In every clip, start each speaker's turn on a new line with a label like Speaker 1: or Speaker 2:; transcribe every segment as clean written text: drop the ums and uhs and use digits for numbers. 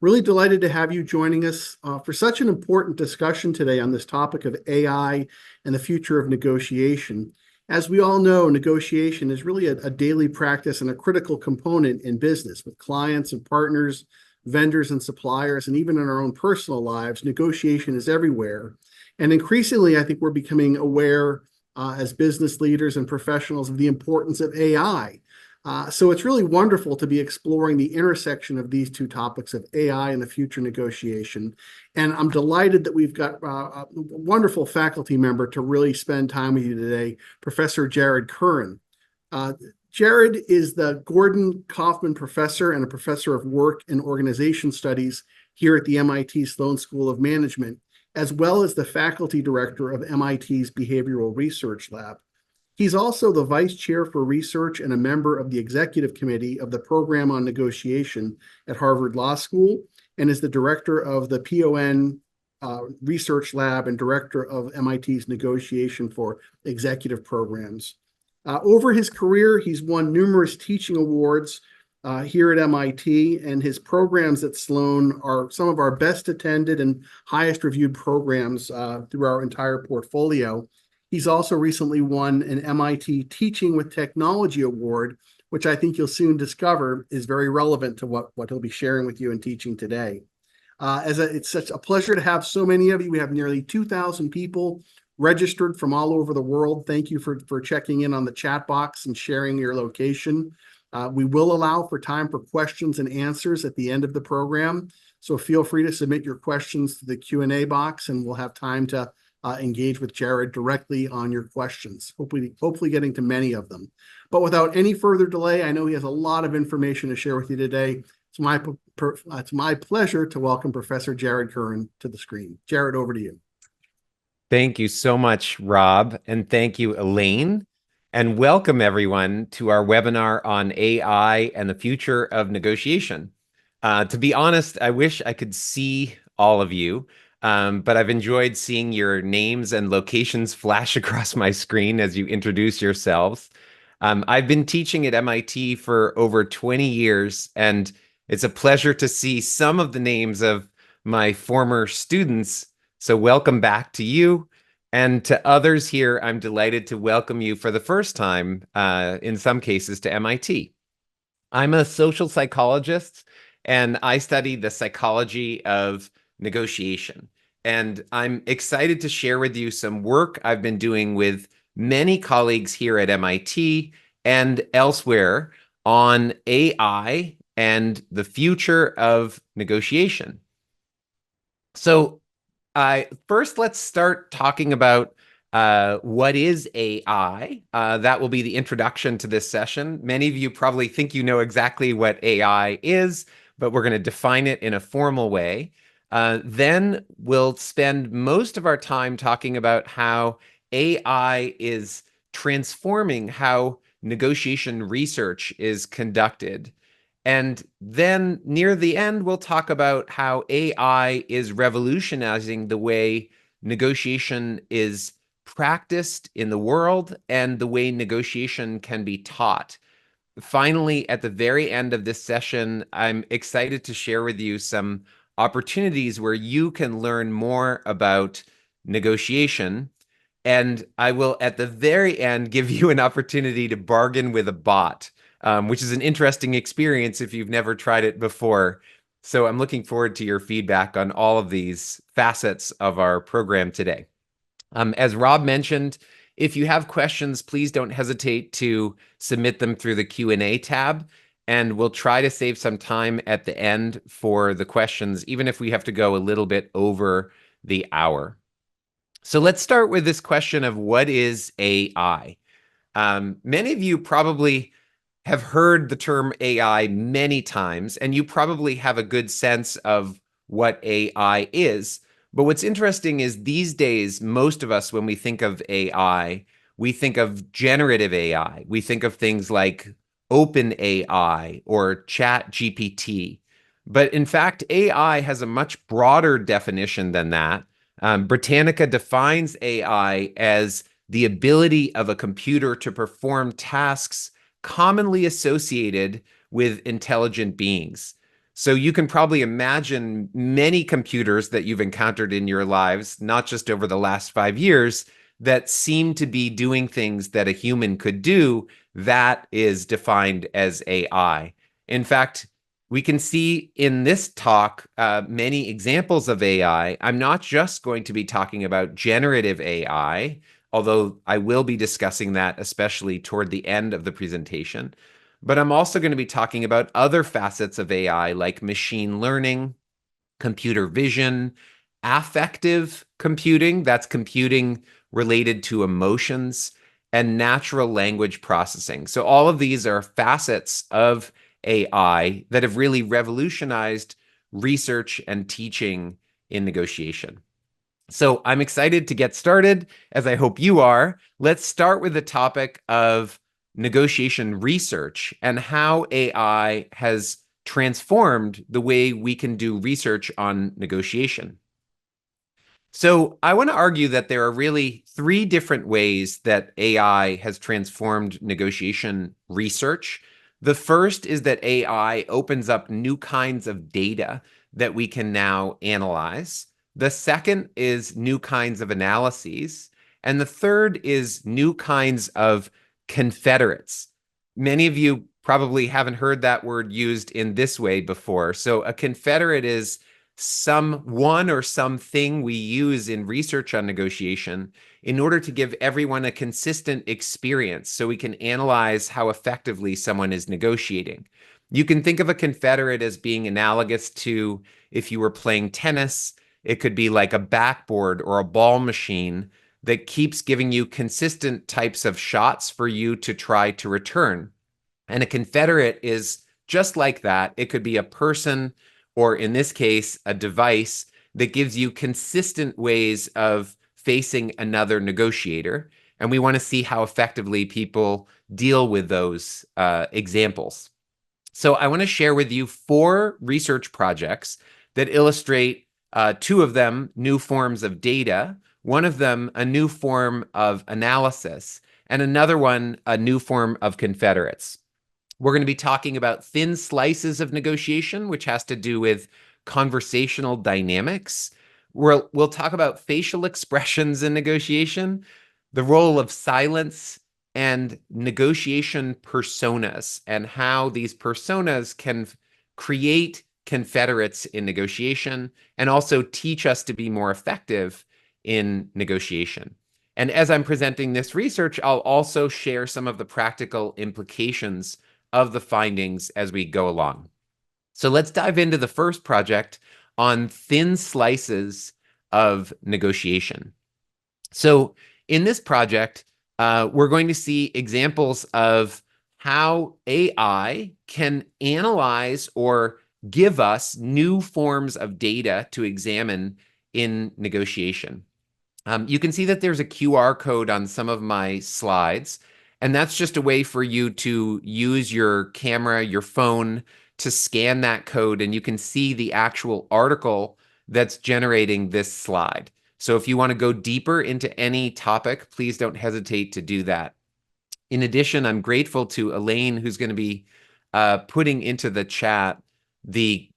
Speaker 1: Really delighted to have you joining us for such an important discussion today on this topic of AI and the future of negotiation. As we all know, negotiation is really a daily practice and a critical component in business with clients and partners, vendors and suppliers, and even in our own personal lives. Negotiation is everywhere. And increasingly, I think we're becoming aware as business leaders and professionals of the importance of AI. So it's really wonderful to be exploring the intersection of these two topics of AI and the future negotiation. And I'm delighted that we've got a wonderful faculty member to really spend time with you today, Professor Jared Curhan. Jared is the Gordon Kaufman Professor and a Professor of Work and Organization Studies here at the MIT Sloan School of Management, as well as the Faculty Director of MIT's Behavioral Research Lab. He's also the Vice Chair for Research and a member of the Executive Committee of the Program on Negotiation at Harvard Law School, and is the Director of the PON Research Lab and Director of MIT's Negotiation for Executive Programs. Over his career, he's won numerous teaching awards here at MIT, and his programs at Sloan are some of our best attended and highest reviewed programs through our entire portfolio. He's also recently won an MIT Teaching with Technology Award, which I think you'll soon discover is very relevant to what he'll be sharing with you and teaching today. It's such a pleasure to have so many of you. We have nearly 2,000 people registered from all over the world. Thank you for checking in on the chat box and sharing your location. We will allow for time for questions and answers at the end of the program. So feel free to submit your questions to the Q&A box, and we'll have time to engage with Jared directly on your questions, hopefully getting to many of them. But without any further delay, I know he has a lot of information to share with you today. It's my pleasure to welcome Professor Jared Curhan to the screen. Jared, over to you.
Speaker 2: Thank you so much, Rob, and thank you, Elaine. And welcome everyone to our webinar on AI and the future of negotiation. To be honest, I wish I could see all of you. But I've enjoyed seeing your names and locations flash across my screen as you introduce yourselves. I've been teaching at MIT for over 20 years, and it's a pleasure to see some of the names of my former students. So welcome back to you. And to others here, I'm delighted to welcome you for the first time, in some cases, to MIT. I'm a social psychologist, and I study the psychology of negotiation. And I'm excited to share with you some work I've been doing with many colleagues here at MIT and elsewhere on AI and the future of negotiation. So first, let's start talking about what is AI. That will be the introduction to this session. Many of you probably think you know exactly what AI is, but we're going to define it in a formal way. Then we'll spend most of our time talking about how AI is transforming how negotiation research is conducted. And then near the end, we'll talk about how AI is revolutionizing the way negotiation is practiced in the world and the way negotiation can be taught. Finally, at the very end of this session, I'm excited to share with you some opportunities where you can learn more about negotiation. And I will, at the very end, give you an opportunity to bargain with a bot, which is an interesting experience if you've never tried it before. So I'm looking forward to your feedback on all of these facets of our program today. As Rob mentioned, if you have questions, please don't hesitate to submit them through the Q&A tab, and we'll try to save some time at the end for the questions, even if we have to go a little bit over the hour. So let's start with this question of what is AI? Many of you probably have heard the term AI many times, and you probably have a good sense of what AI is. But what's interesting is these days, most of us, when we think of AI, we think of generative AI. We think of things like OpenAI or ChatGPT. But in fact, AI has a much broader definition than that. Britannica defines AI as the ability of a computer to perform tasks commonly associated with intelligent beings. So you can probably imagine many computers that you've encountered in your lives, not just over the last 5 years, that seem to be doing things that a human could do. That is defined as AI. In fact, we can see in this talk many examples of AI. I'm not just going to be talking about generative AI, although I will be discussing that especially toward the end of the presentation. But I'm also going to be talking about other facets of AI like machine learning, computer vision, affective computing, that's computing related to emotions, and natural language processing. So all of these are facets of AI that have really revolutionized research and teaching in negotiation. So I'm excited to get started, as I hope you are. Let's start with the topic of negotiation research and how AI has transformed the way we can do research on negotiation. So I want to argue that there are really three different ways that AI has transformed negotiation research. The first is that AI opens up new kinds of data that we can now analyze. The second is new kinds of analyses. And the third is new kinds of confederates. Many of you probably haven't heard that word used in this way before. So a confederate is someone or something we use in research on negotiation in order to give everyone a consistent experience so we can analyze how effectively someone is negotiating. You can think of a confederate as being analogous to if you were playing tennis. It could be like a backboard or a ball machine that keeps giving you consistent types of shots for you to try to return. And a confederate is just like that. It could be a person, or in this case, a device that gives you consistent ways of facing another negotiator. And we want to see how effectively people deal with those examples. So I want to share with you 4 research projects that illustrate two of them new forms of data, one of them a new form of analysis, and another one a new form of confederates. We're going to be talking about thin slices of negotiation, which has to do with conversational dynamics. We'll talk about facial expressions in negotiation, the role of silence, and negotiation personas, and how these personas can create confederates in negotiation and also teach us to be more effective in negotiation. And as I'm presenting this research, I'll also share some of the practical implications of the findings as we go along. So let's dive into the first project on thin slices of negotiation. So in this project, we're going to see examples of how AI can analyze or give us new forms of data to examine in negotiation. You can see that there's a QR code on some of my slides, and that's just a way for you to use your camera, your phone, to scan that code, and you can see the actual article that's generating this slide. So if you want to go deeper into any topic, please don't hesitate to do that. In addition, I'm grateful to Elaine, who's going to be putting into the chat the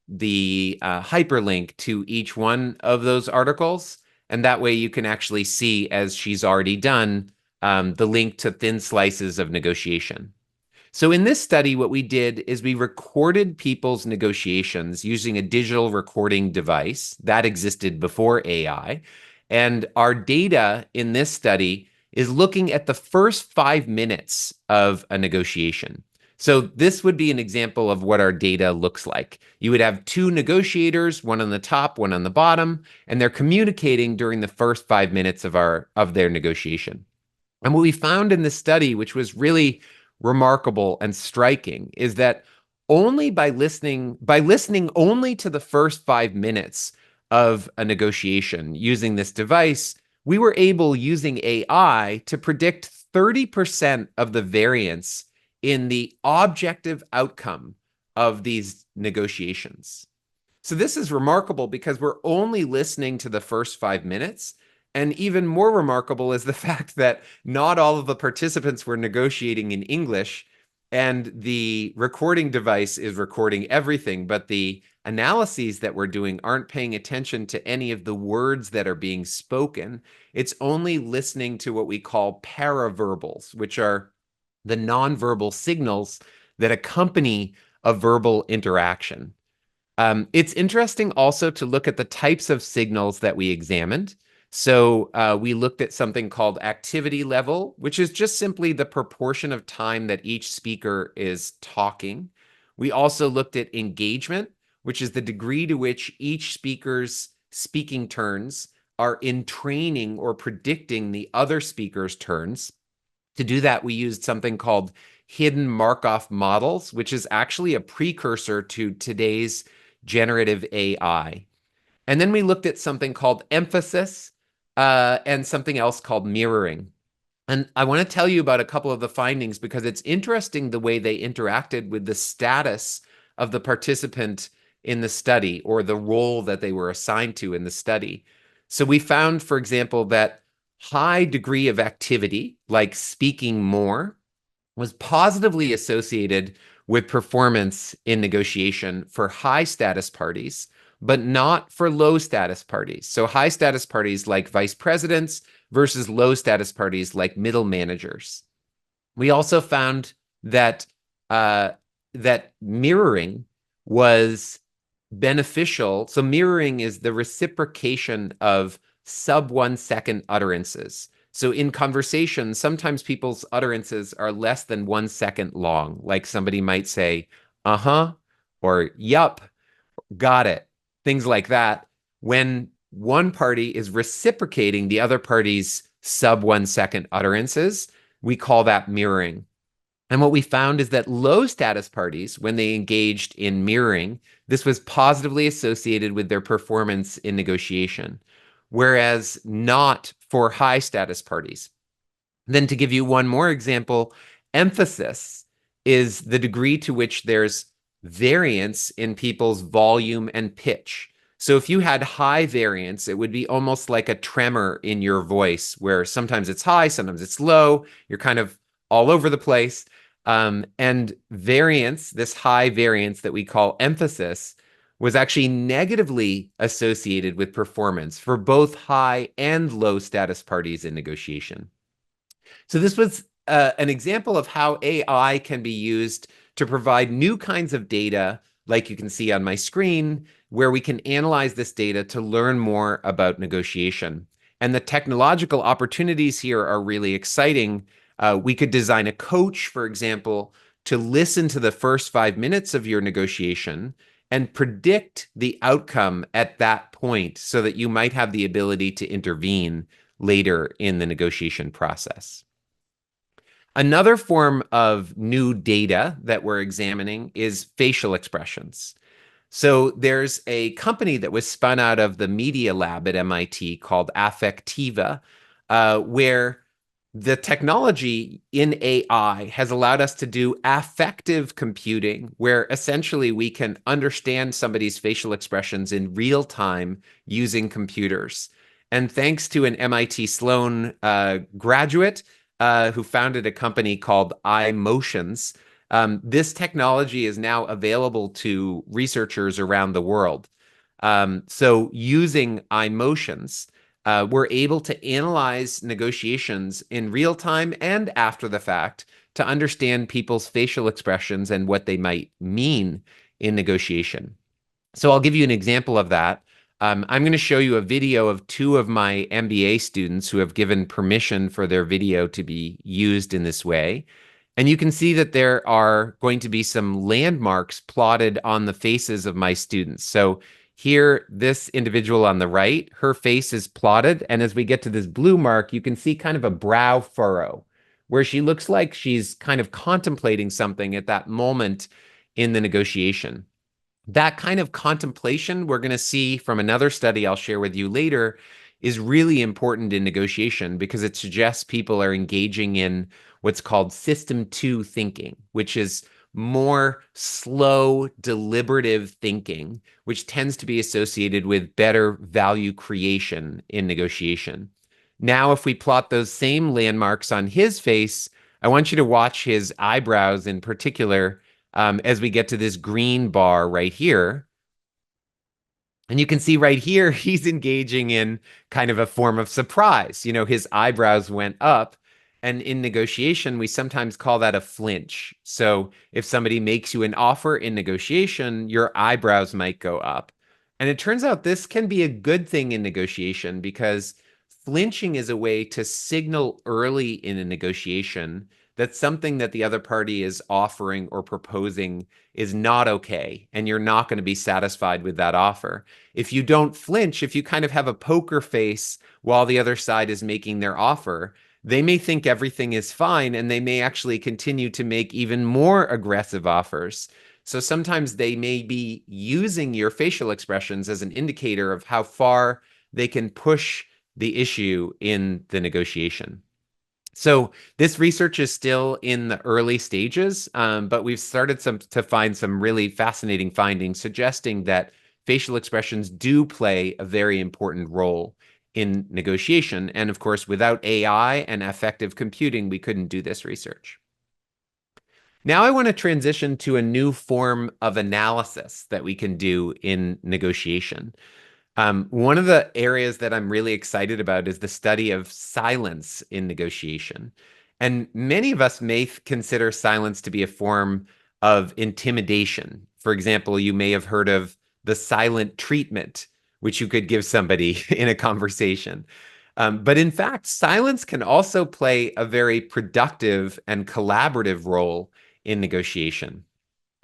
Speaker 2: hyperlink to each one of those articles. And that way you can actually see, as she's already done, the link to thin slices of negotiation. So in this study, what we did is we recorded people's negotiations using a digital recording device that existed before AI. And our data in this study is looking at the first 5 minutes of a negotiation. So this would be an example of what our data looks like. You would have 2 negotiators, one on the top, one on the bottom, and they're communicating during the first 5 minutes of their negotiation. And what we found in this study, which was really remarkable and striking, is that only by listening only to the first 5 minutes of a negotiation using this device, we were able, using AI, to predict 30% of the variance in the objective outcome of these negotiations. So this is remarkable because we're only listening to the first 5 minutes. And even more remarkable is the fact that not all of the participants were negotiating in English. and the recording device is recording everything, but the analyses that we're doing aren't paying attention to any of the words that are being spoken. It's only listening to what we call paraverbals, which are the nonverbal signals that accompany a verbal interaction. It's interesting also to look at the types of signals that we examined. So we looked at something called activity level, which is just simply the proportion of time that each speaker is talking. We also looked at engagement, which is the degree to which each speaker's speaking turns are in training or predicting the other speaker's turns. To do that, we used something called hidden Markov models, which is actually a precursor to today's generative AI. And then we looked at something called emphasis and something else called mirroring. And I want to tell you about a couple of the findings because it's interesting the way they interacted with the status of the participant in the study or the role that they were assigned to in the study. So we found, for example, that high degree of activity, like speaking more, was positively associated with performance in negotiation for high status parties, but not for low status parties. So high status parties like vice presidents versus low status parties like middle managers. We also found that that mirroring was beneficial. So mirroring is the reciprocation of sub 1 second utterances. So in conversation, sometimes people's utterances are less than 1 second long. Like somebody might say, uh-huh, or yup, got it, things like that. When one party is reciprocating the other party's sub 1 second utterances, we call that mirroring. And what we found is that low status parties, when they engaged in mirroring, this was positively associated with their performance in negotiation, whereas not for high status parties. Then to give you one more example, emphasis is the degree to which there's variance in people's volume and pitch. So if you had high variance, it would be almost like a tremor in your voice, where sometimes it's high, sometimes it's low, you're kind of all over the place. And variance, this high variance that we call emphasis, was actually negatively associated with performance for both high and low status parties in negotiation. So this was an example of how AI can be used to provide new kinds of data, like you can see on my screen, where we can analyze this data to learn more about negotiation. And the technological opportunities here are really exciting. We could design a coach, for example, to listen to the first 5 minutes of your negotiation and predict the outcome at that point so that you might have the ability to intervene later in the negotiation process. Another form of new data that we're examining is facial expressions. So there's a company that was spun out of the media lab at MIT called Affectiva, where the technology in AI has allowed us to do affective computing, where essentially we can understand somebody's facial expressions in real time using computers. And thanks to an MIT Sloan graduate who founded a company called iMotions, this technology is now available to researchers around the world. So using iMotions, we're able to analyze negotiations in real time and after the fact to understand people's facial expressions and what they might mean in negotiation. So I'll give you an example of that. I'm going to show you a video of two of my MBA students who have given permission for their video to be used in this way. And you can see that there are going to be some landmarks plotted on the faces of my students. So here, this individual on the right, her face is plotted. And as we get to this blue mark, you can see kind of a brow furrow where she looks like she's kind of contemplating something at that moment in the negotiation. That kind of contemplation we're going to see from another study I'll share with you later is really important in negotiation because it suggests people are engaging in what's called system 2 thinking, which is more slow, deliberative thinking, which tends to be associated with better value creation in negotiation. Now, if we plot those same landmarks on his face, I want you to watch his eyebrows in particular as we get to this green bar right here. And you can see right here, he's engaging in kind of a form of surprise. His eyebrows went up. And in negotiation, we sometimes call that a flinch. So if somebody makes you an offer in negotiation, your eyebrows might go up. And it turns out this can be a good thing in negotiation because flinching is a way to signal early in a negotiation that something that the other party is offering or proposing is not okay, and you're not going to be satisfied with that offer. If you don't flinch, if you kind of have a poker face while the other side is making their offer, they may think everything is fine and they may actually continue to make even more aggressive offers. So sometimes they may be using your facial expressions as an indicator of how far they can push the issue in the negotiation. So this research is still in the early stages, but we've started to find some really fascinating findings suggesting that facial expressions do play a very important role in negotiation. And of course, without AI and affective computing, we couldn't do this research. Now I want to transition to a new form of analysis that we can do in negotiation. One of the areas that I'm really excited about is the study of silence in negotiation. And many of us may consider silence to be a form of intimidation. For example, you may have heard of the silent treatment, which you could give somebody in a conversation. But in fact, silence can also play a very productive and collaborative role in negotiation.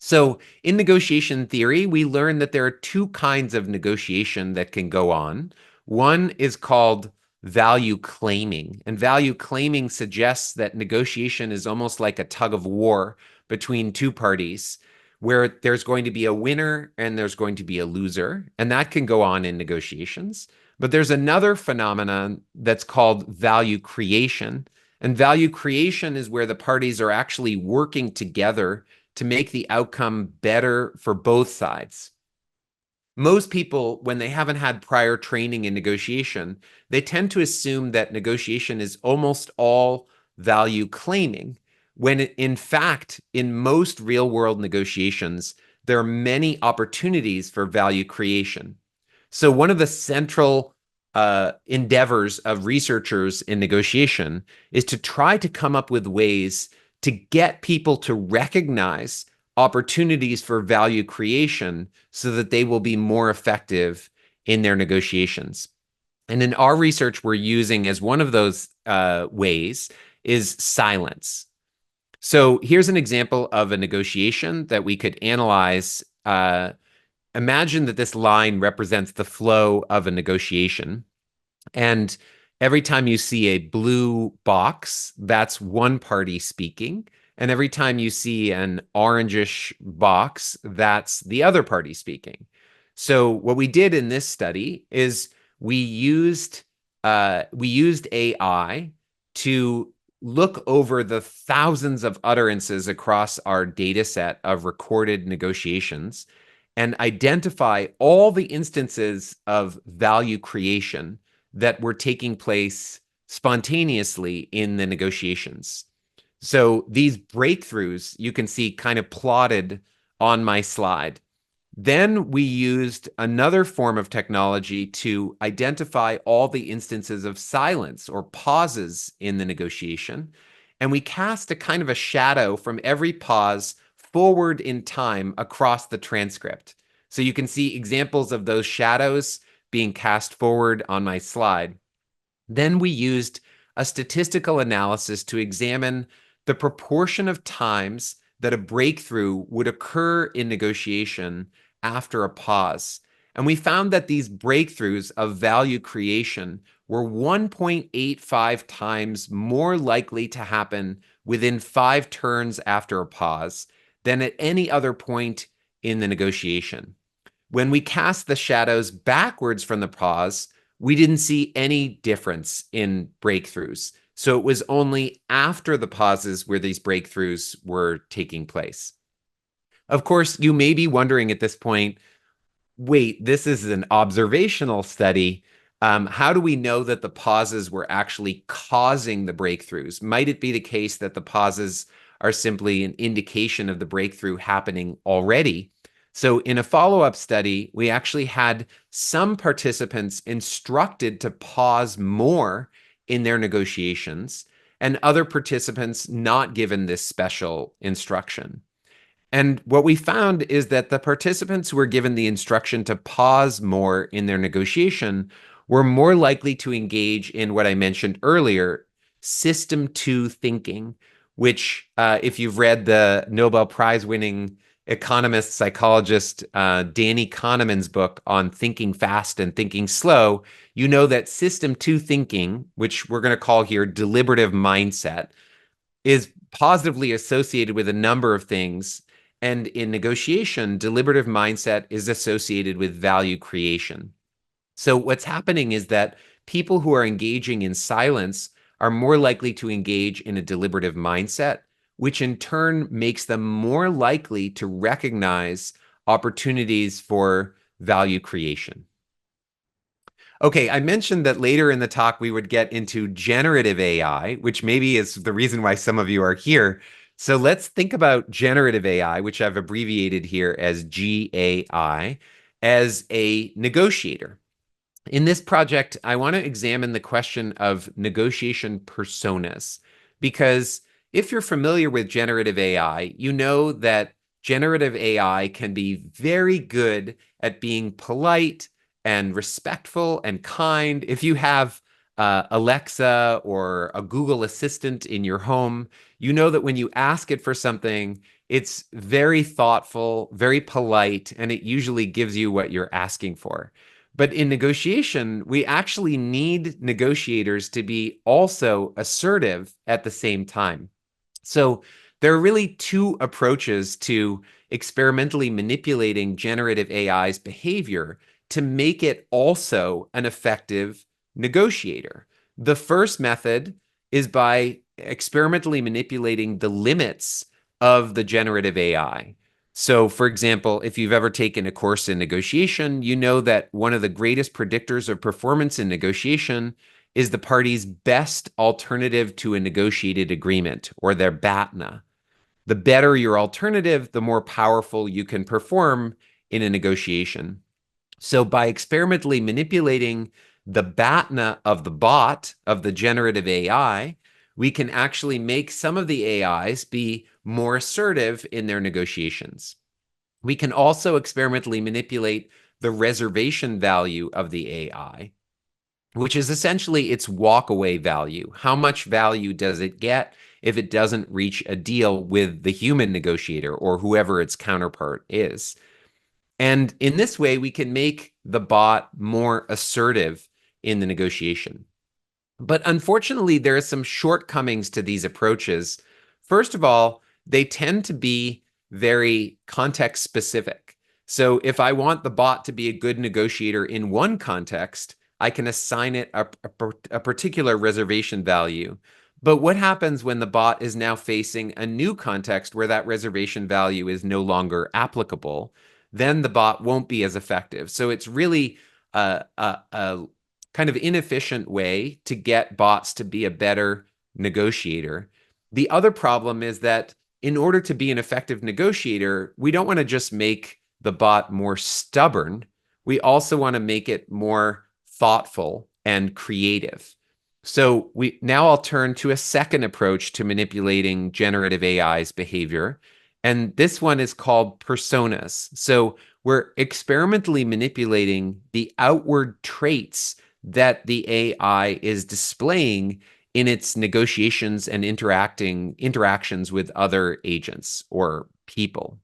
Speaker 2: So, in negotiation theory, we learn that there are two kinds of negotiation that can go on. One is called value claiming, and value claiming suggests that negotiation is almost like a tug of war between two parties, where there's going to be a winner and there's going to be a loser, and that can go on in negotiations. But there's another phenomenon that's called value creation, and value creation is where the parties are actually working together to make the outcome better for both sides. Most people, when they haven't had prior training in negotiation, they tend to assume that negotiation is almost all value claiming, when in fact, in most real world negotiations, there are many opportunities for value creation. So one of the central endeavors of researchers in negotiation is to try to come up with ways to get people to recognize opportunities for value creation so that they will be more effective in their negotiations. And in our research, we're using as one of those ways is silence. So here's an example of a negotiation that we could analyze. Imagine that this line represents the flow of a negotiation. And every time you see a blue box, that's one party speaking. And every time you see an orangish box, that's the other party speaking. So what we did in this study is we used AI to look over the thousands of utterances across our data set of recorded negotiations and identify all the instances of value creation that were taking place spontaneously in the negotiations. So these breakthroughs you can see kind of plotted on my slide. Then we used another form of technology to identify all the instances of silence or pauses in the negotiation. And we cast a kind of a shadow from every pause forward in time across the transcript. So you can see examples of those shadows being cast forward on my slide. Then we used a statistical analysis to examine the proportion of times that a breakthrough would occur in negotiation after a pause. And we found that these breakthroughs of value creation were 1.85 times more likely to happen within 5 turns after a pause than at any other point in the negotiation. When we cast the shadows backwards from the pause, we didn't see any difference in breakthroughs. So it was only after the pauses where these breakthroughs were taking place. Of course, you may be wondering at this point, wait, this is an observational study. How do we know that the pauses were actually causing the breakthroughs? Might it be the case that the pauses are simply an indication of the breakthrough happening already? So in a follow-up study, we actually had some participants instructed to pause more in their negotiations, and other participants not given this special instruction. And what we found is that the participants who were given the instruction to pause more in their negotiation were more likely to engage in what I mentioned earlier, system two thinking, which, if you've read the Nobel Prize winning economist, psychologist, Danny Kahneman's book on thinking fast and thinking slow, you know that system two thinking, which we're going to call here deliberative mindset, is positively associated with a number of things. And in negotiation, deliberative mindset is associated with value creation. So what's happening is that people who are engaging in silence are more likely to engage in a deliberative mindset, which in turn makes them more likely to recognize opportunities for value creation. Okay, I mentioned that later in the talk we would get into generative AI, which maybe is the reason why some of you are here. So let's think about generative AI, which I've abbreviated here as GAI, as a negotiator. In this project, I want to examine the question of negotiation personas, because if you're familiar with generative AI, you know that generative AI can be very good at being polite and respectful and kind. If you have Alexa or a Google Assistant in your home, you know that when you ask it for something, it's very thoughtful, very polite, and it usually gives you what you're asking for. But in negotiation, we actually need negotiators to be also assertive at the same time. So there are really two approaches to experimentally manipulating generative AI's behavior to make it also an effective negotiator. The first method is by experimentally manipulating the limits of the generative AI. So, for example, if you've ever taken a course in negotiation, you know that one of the greatest predictors of performance in negotiation is the party's best alternative to a negotiated agreement, or their BATNA. The better your alternative, the more powerful you can perform in a negotiation. So by experimentally manipulating the BATNA of the bot, of the generative AI, we can actually make some of the AIs be more assertive in their negotiations. We can also experimentally manipulate the reservation value of the AI, which is essentially its walkaway value. How much value does it get if it doesn't reach a deal with the human negotiator or whoever its counterpart is? And in this way, we can make the bot more assertive in the negotiation. But unfortunately, there are some shortcomings to these approaches. First of all, they tend to be very context specific. So if I want the bot to be a good negotiator in one context, I can assign it a particular reservation value. But what happens when the bot is now facing a new context where that reservation value is no longer applicable? Then the bot won't be as effective. So it's really a kind of inefficient way to get bots to be a better negotiator. The other problem is that in order to be an effective negotiator, we don't want to just make the bot more stubborn. We also want to make it more thoughtful and creative. So now I'll turn to a second approach to manipulating generative AI's behavior. And this one is called personas. So we're experimentally manipulating the outward traits that the AI is displaying in its negotiations and interactions with other agents or people.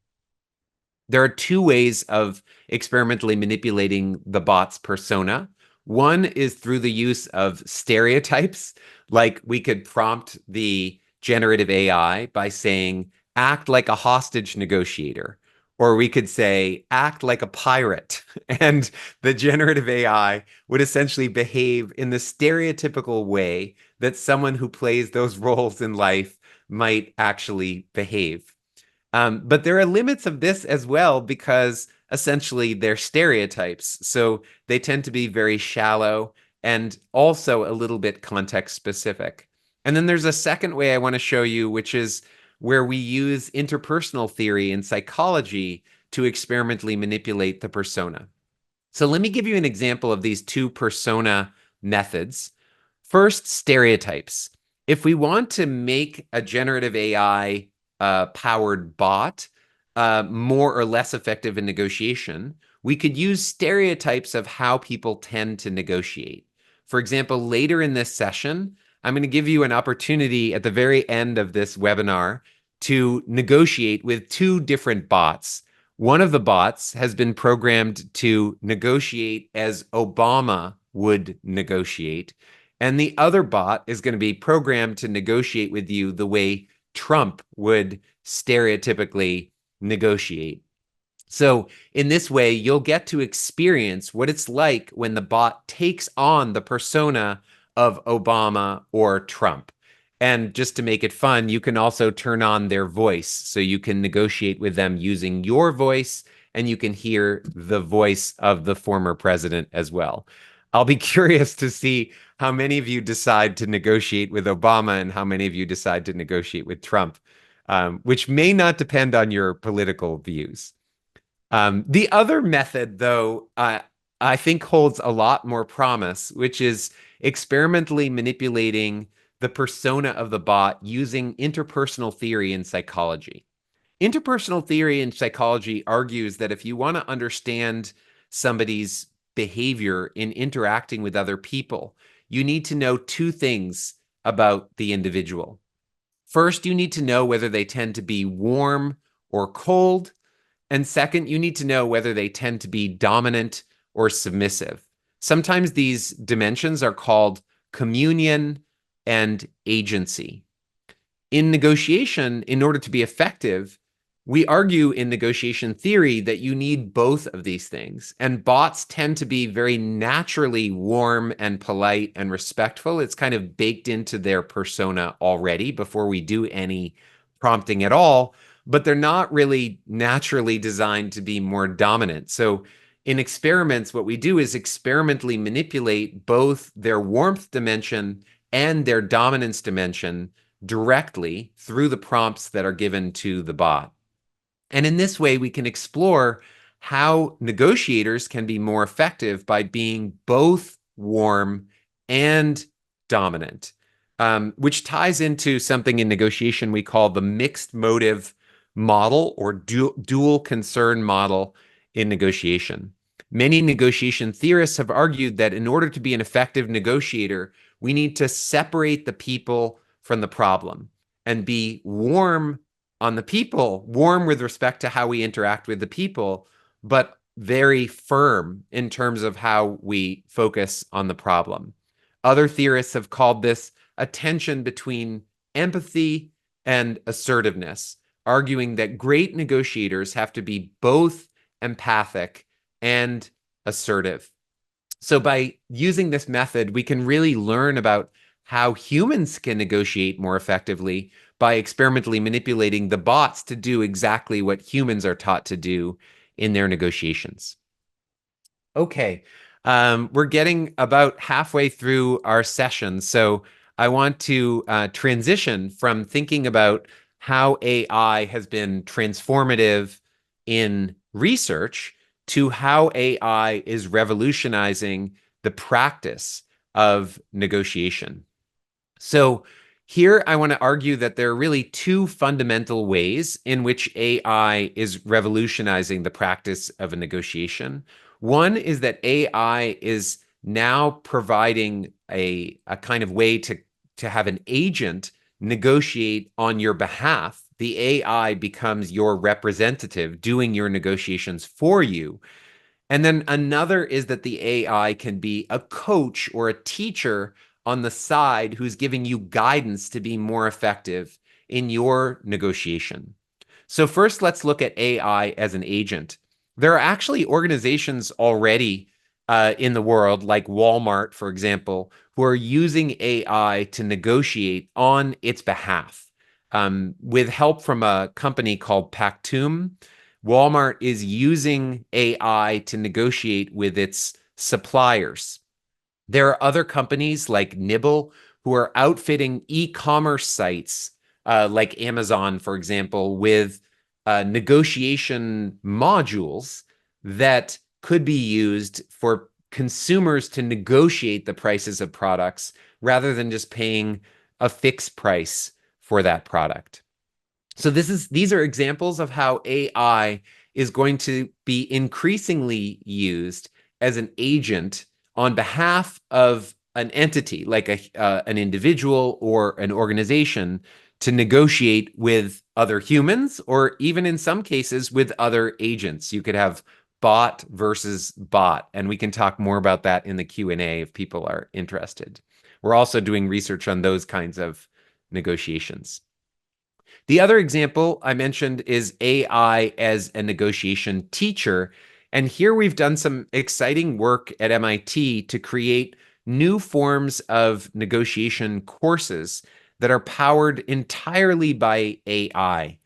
Speaker 2: There are two ways of experimentally manipulating the bot's persona. One is through the use of stereotypes, like we could prompt the generative AI by saying, act like a hostage negotiator. Or we could say, act like a pirate. And the generative AI would essentially behave in the stereotypical way that someone who plays those roles in life might actually behave. But there are limits of this as well, because essentially they're stereotypes. So they tend to be very shallow and also a little bit context specific. And then there's a second way I want to show you, which is where we use interpersonal theory and psychology to experimentally manipulate the persona. So let me give you an example of these two persona methods. First, stereotypes. If we want to make a generative AI powered bot more or less effective in negotiation, we could use stereotypes of how people tend to negotiate. For example, later in this session, I'm going to give you an opportunity at the very end of this webinar to negotiate with two different bots. One of the bots has been programmed to negotiate as Obama would negotiate, and the other bot is going to be programmed to negotiate with you the way Trump would stereotypically negotiate. So in this way, you'll get to experience what it's like when the bot takes on the persona of Obama or Trump. And just to make it fun, you can also turn on their voice. So you can negotiate with them using your voice, and you can hear the voice of the former president as well. I'll be curious to see how many of you decide to negotiate with Obama and how many of you decide to negotiate with Trump, which may not depend on your political views. The other method, though, I think holds a lot more promise, which is experimentally manipulating the persona of the bot using interpersonal theory and psychology. Interpersonal theory and psychology argues that if you want to understand somebody's behavior in interacting with other people, you need to know two things about the individual. First, you need to know whether they tend to be warm or cold. And second, you need to know whether they tend to be dominant or submissive. Sometimes these dimensions are called communion and agency. In negotiation, in order to be effective, we argue in negotiation theory that you need both of these things. And bots tend to be very naturally warm and polite and respectful. It's kind of baked into their persona already before we do any prompting at all, but they're not really naturally designed to be more dominant. So in experiments, what we do is experimentally manipulate both their warmth dimension and their dominance dimension directly through the prompts that are given to the bot. And in this way, we can explore how negotiators can be more effective by being both warm and dominant, which ties into something in negotiation we call the mixed motive model or dual concern model in negotiation. Many negotiation theorists have argued that in order to be an effective negotiator, we need to separate the people from the problem and be warm on the people, warm with respect to how we interact with the people, but very firm in terms of how we focus on the problem. Other theorists have called this a tension between empathy and assertiveness, arguing that great negotiators have to be both empathic and assertive. So by using this method, we can really learn about how humans can negotiate more effectively by experimentally manipulating the bots to do exactly what humans are taught to do in their negotiations. Okay, we're getting about halfway through our session, so I want to transition from thinking about how AI has been transformative in research to how AI is revolutionizing the practice of negotiation. So here I want to argue that there are really two fundamental ways in which AI is revolutionizing the practice of a negotiation. One is that AI is now providing a kind of way to have an agent negotiate on your behalf. The AI becomes your representative doing your negotiations for you. And then another is that the AI can be a coach or a teacher on the side who's giving you guidance to be more effective in your negotiation. So first, let's look at AI as an agent. There are actually organizations already in the world, like Walmart, for example, who are using AI to negotiate on its behalf. With help from a company called Pactum, Walmart is using AI to negotiate with its suppliers. There are other companies like Nibble who are outfitting e-commerce sites like Amazon, for example, with negotiation modules that could be used for consumers to negotiate the prices of products rather than just paying a fixed price for that product. So these are examples of how AI is going to be increasingly used as an agent on behalf of an entity, like an individual or an organization, to negotiate with other humans, or even in some cases with other agents. You could have bot versus bot, and we can talk more about that in the Q&A if people are interested. We're also doing research on those kinds of negotiations. The other example I mentioned is AI as a negotiation teacher. And here we've done some exciting work at MIT to create new forms of negotiation courses that are powered entirely by AI.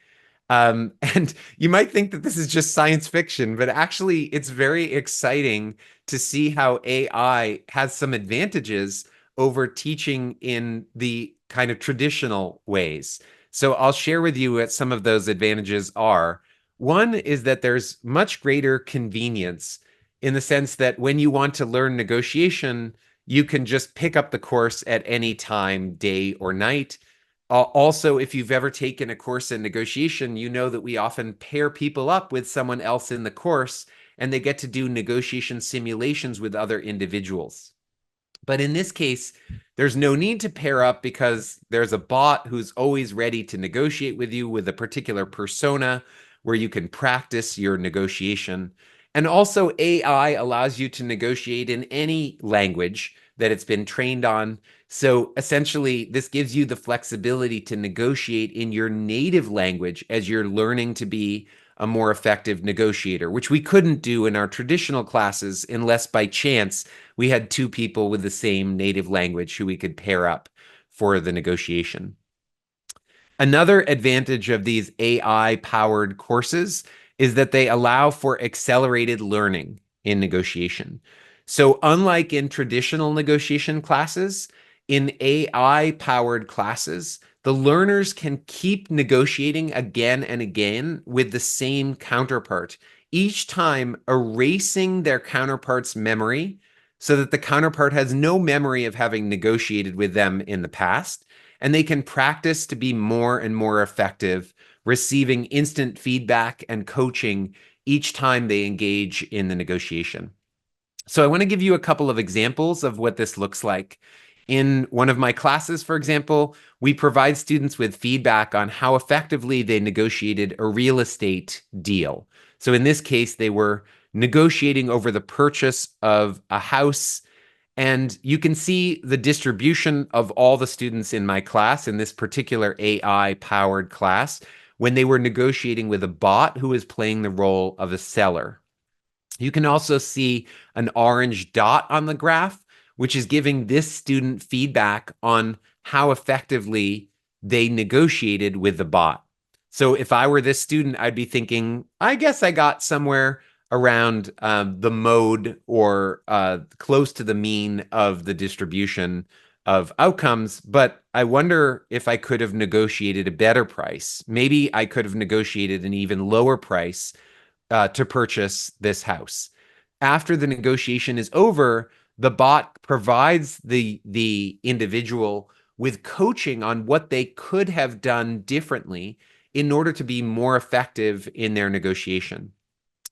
Speaker 2: And you might think that this is just science fiction, but actually it's very exciting to see how AI has some advantages over teaching in the kind of traditional ways. So I'll share with you what some of those advantages are. One is that there's much greater convenience in the sense that when you want to learn negotiation, you can just pick up the course at any time, day or night. Also, if you've ever taken a course in negotiation, you know that we often pair people up with someone else in the course and they get to do negotiation simulations with other individuals. But in this case, there's no need to pair up because there's a bot who's always ready to negotiate with you with a particular persona where you can practice your negotiation. And also, AI allows you to negotiate in any language that it's been trained on. So essentially, this gives you the flexibility to negotiate in your native language as you're learning to be a more effective negotiator, which we couldn't do in our traditional classes unless by chance we had two people with the same native language who we could pair up for the negotiation. Another advantage of these AI-powered courses is that they allow for accelerated learning in negotiation. So unlike in traditional negotiation classes, in AI-powered classes, the learners can keep negotiating again and again with the same counterpart, each time erasing their counterpart's memory so that the counterpart has no memory of having negotiated with them in the past, and they can practice to be more and more effective, receiving instant feedback and coaching each time they engage in the negotiation. So I want to give you a couple of examples of what this looks like. In one of my classes, for example, we provide students with feedback on how effectively they negotiated a real estate deal. So in this case, they were negotiating over the purchase of a house, and you can see the distribution of all the students in my class, in this particular AI-powered class, when they were negotiating with a bot who is playing the role of a seller. You can also see an orange dot on the graph, which is giving this student feedback on how effectively they negotiated with the bot. So if I were this student, I'd be thinking, I guess I got somewhere around the mode or close to the mean of the distribution of outcomes, but I wonder if I could have negotiated a better price. Maybe I could have negotiated an even lower price to purchase this house. After the negotiation is over, the bot provides the individual with coaching on what they could have done differently in order to be more effective in their negotiation.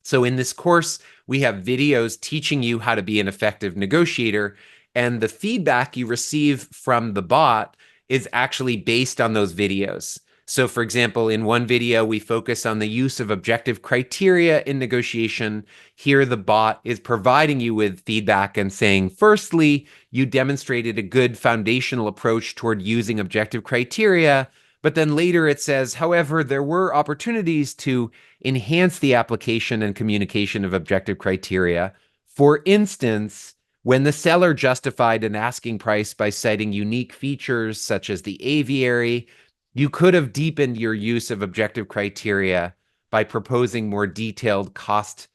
Speaker 2: So in this course, we have videos teaching you how to be an effective negotiator, and the feedback you receive from the bot is actually based on those videos. So for example, in one video, we focus on the use of objective criteria in negotiation. Here, the bot is providing you with feedback and saying, firstly, you demonstrated a good foundational approach toward using objective criteria. But then later it says, however, there were opportunities to enhance the application and communication of objective criteria. For instance, when the seller justified an asking price by citing unique features such as the aviary, you could have deepened your use of objective criteria by proposing more detailed cost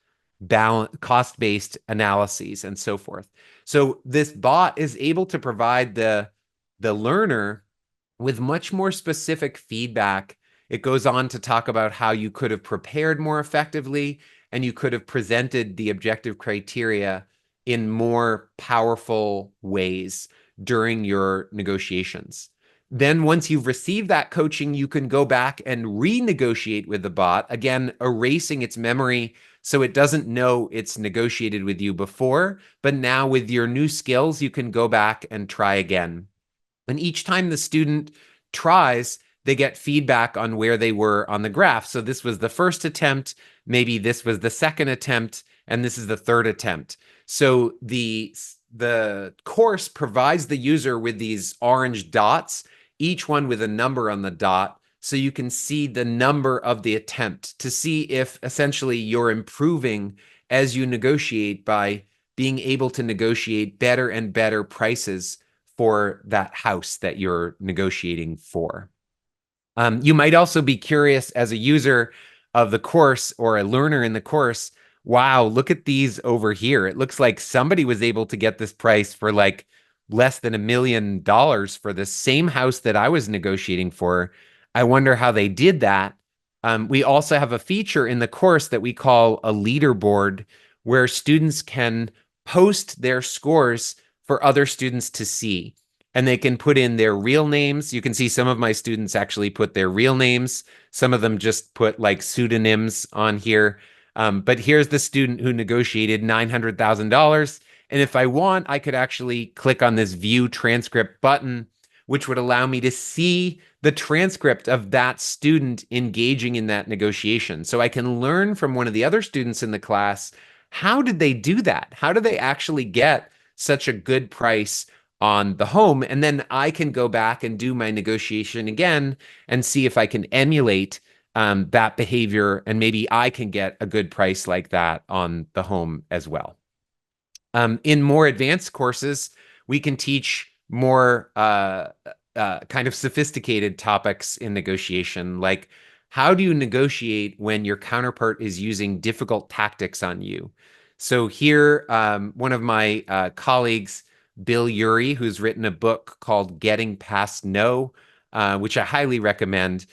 Speaker 2: cost-based analyses and so forth. So this bot is able to provide the learner with much more specific feedback. It goes on to talk about how you could have prepared more effectively and you could have presented the objective criteria in more powerful ways during your negotiations. Then once you've received that coaching, you can go back and renegotiate with the bot, again, erasing its memory so it doesn't know it's negotiated with you before, but now with your new skills, you can go back and try again. And each time the student tries, they get feedback on where they were on the graph. So this was the first attempt, maybe this was the second attempt, and this is the third attempt. So the course provides the user with these orange dots, each one with a number on the dot, so you can see the number of the attempt to see if essentially you're improving as you negotiate by being able to negotiate better and better prices for that house that you're negotiating for. You might also be curious as a user of the course or a learner in the course, wow, look at these over here. It looks like somebody was able to get this price for like less than $1 million for the same house that I was negotiating for. I wonder how they did that. We also have a feature in the course that we call a leaderboard, where students can post their scores for other students to see. And they can put in their real names. You can see some of my students actually put their real names. Some of them just put like pseudonyms on here. But here's the student who negotiated $900,000. And if I want, I could actually click on this view transcript button, which would allow me to see the transcript of that student engaging in that negotiation. So I can learn from one of the other students in the class, how did they do that? How did they actually get such a good price on the home? And then I can go back and do my negotiation again and see if I can emulate that behavior, and maybe I can get a good price like that on the home as well. In more advanced courses, we can teach more kind of sophisticated topics in negotiation, like how do you negotiate when your counterpart is using difficult tactics on you? So here, one of my colleagues, Bill Urey, who's written a book called Getting Past No, which I highly recommend,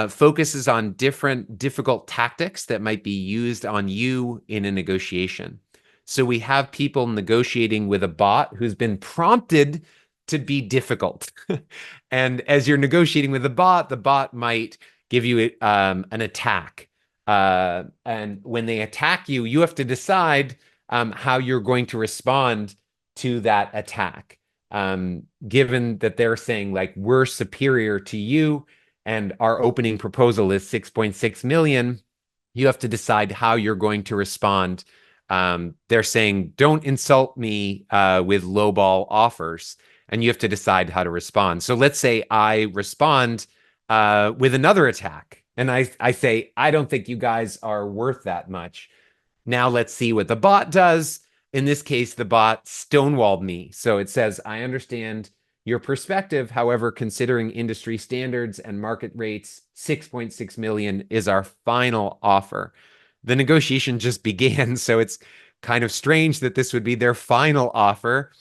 Speaker 2: focuses on different difficult tactics that might be used on you in a negotiation. So we have people negotiating with a bot who's been prompted to be difficult. And as you're negotiating with the bot might give you an attack. And when they attack you, you have to decide how you're going to respond to that attack. Given that they're saying like, we're superior to you and our opening proposal is 6.6 million, you have to decide how you're going to respond. They're saying, don't insult me with lowball offers, and you have to decide how to respond. So let's say I respond with another attack, and I say, I don't think you guys are worth that much. Now let's see what the bot does. In this case, the bot stonewalled me. So it says, I understand your perspective. However, considering industry standards and market rates, 6.6 million is our final offer. The negotiation just began, so it's kind of strange that this would be their final offer.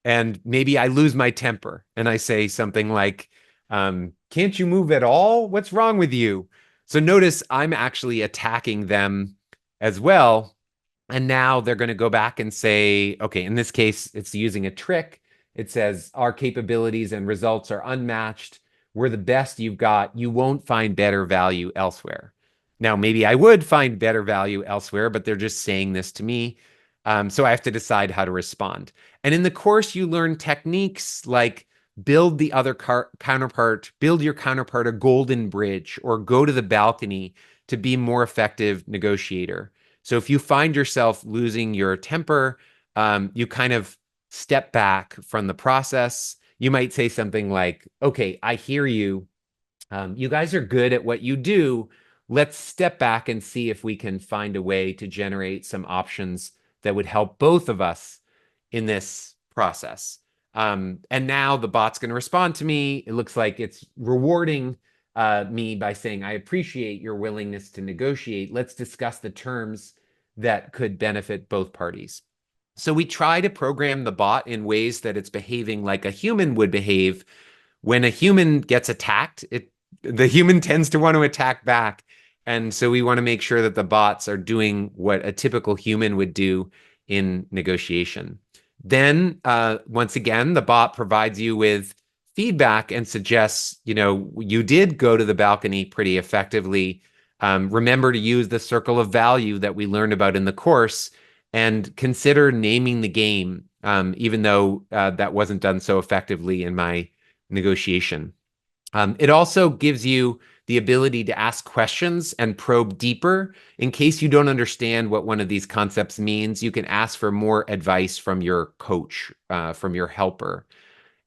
Speaker 2: And maybe I lose my temper and I say something like, can't you move at all? What's wrong with you? So notice I'm actually attacking them as well. And now they're going to go back and say, okay, in this case, it's using a trick. It says our capabilities and results are unmatched. We're the best you've got. You won't find better value elsewhere. Now, maybe I would find better value elsewhere, but they're just saying this to me. So I have to decide how to respond. And in the course, you learn techniques like build the other counterpart, build your counterpart a golden bridge, or go to the balcony to be a more effective negotiator. So if you find yourself losing your temper, you kind of step back from the process. You might say something like, okay, I hear you. You guys are good at what you do. Let's step back and see if we can find a way to generate some options that would help both of us in this process. And now the bot's going to respond to me. It looks like it's rewarding me by saying, I appreciate your willingness to negotiate. Let's discuss the terms that could benefit both parties. So we try to program the bot in ways that it's behaving like a human would behave. When a human gets attacked, the human tends to want to attack back. And so we want to make sure that the bots are doing what a typical human would do in negotiation. Then, once again, the bot provides you with feedback and suggests, you did go to the balcony pretty effectively. Remember to use the circle of value that we learned about in the course and consider naming the game, even though that wasn't done so effectively in my negotiation. It also gives you the ability to ask questions and probe deeper. In case you don't understand what one of these concepts means, you can ask for more advice from your coach, from your helper.